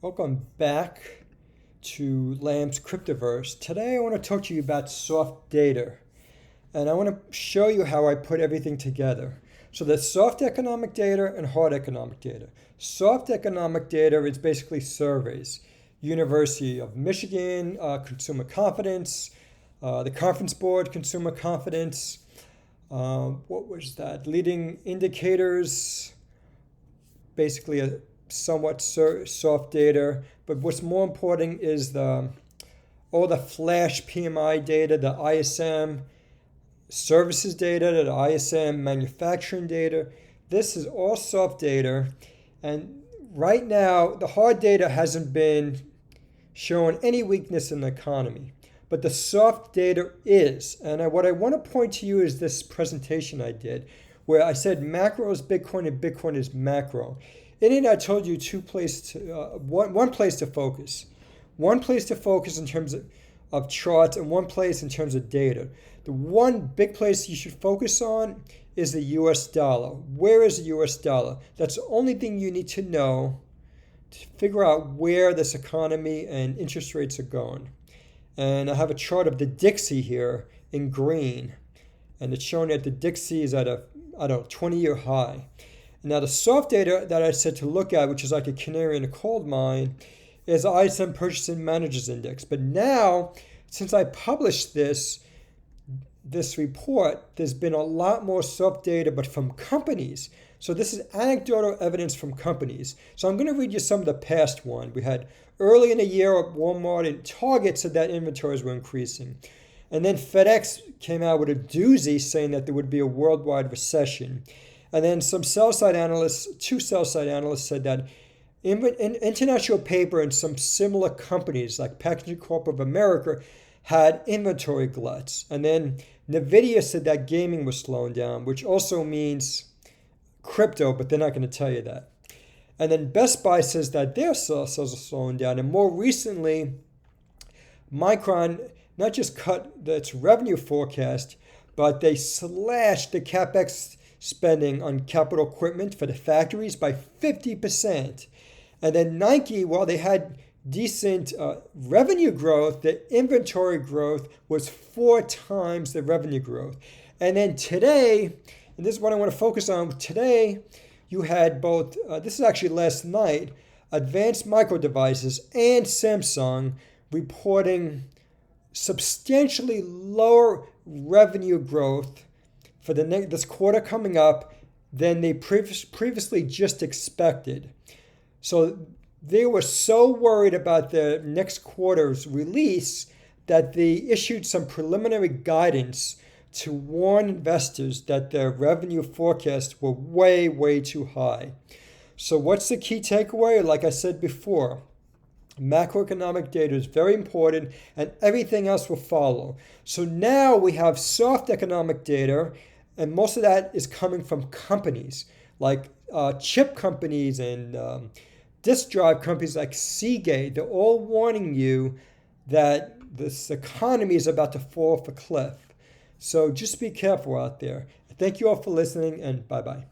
Welcome back to Lamb's Cryptoverse. Today I want to talk to you about soft data, and I want to show you how I put everything together. So there's soft economic data and hard economic data. Soft economic data is basically surveys. University of Michigan, consumer confidence, the Conference Board, consumer confidence. What was that? Leading indicators, basically a somewhat soft data, but what's more important is all the flash PMI data, the ISM services data, the ISM manufacturing data. This is all soft data, and right now the hard data hasn't been showing any weakness in the economy, but the soft data is. And what I want to point to you is this presentation I did where I said macro is Bitcoin and Bitcoin is macro. In it, I told you one place to focus. One place to focus in terms of charts and one place in terms of data. The one big place you should focus on is the US dollar. Where is the US dollar? That's the only thing you need to know to figure out where this economy and interest rates are going. And I have a chart of the Dixie here in green. And it's showing that the Dixie is at a 20-year high. Now, the soft data that I said to look at, which is like a canary in a coal mine, is the ISM Purchasing Managers Index. But now, since I published this report, there's been a lot more soft data, but from companies. So this is anecdotal evidence from companies. So I'm going to read you some of the past one. We had early in the year, Walmart and Target said that inventories were increasing. And then FedEx came out with a doozy saying that there would be a worldwide recession. And then two sell-side analysts said that International Paper and some similar companies like Packaging Corp of America had inventory gluts. And then NVIDIA said that gaming was slowing down, which also means crypto, but they're not going to tell you that. And then Best Buy says that their sales are slowing down. And more recently, Micron not just cut its revenue forecast, but they slashed the CapEx spending on capital equipment for the factories by 50%. And then Nike, while they had decent revenue growth, the inventory growth was 4 times the revenue growth. And then today, and this is what I want to focus on, today you had both, this is actually last night, Advanced Micro Devices and Samsung reporting substantially lower revenue growth for this quarter coming up than they previously just expected. So they were so worried about the next quarter's release that they issued some preliminary guidance to warn investors that their revenue forecasts were way, way too high. So what's the key takeaway? Like I said before, macroeconomic data is very important and everything else will follow. So now we have soft economic data, and most of that is coming from companies like chip companies and disk drive companies like Seagate. They're all warning you that this economy is about to fall off a cliff. So just be careful out there. Thank you all for listening, and bye-bye.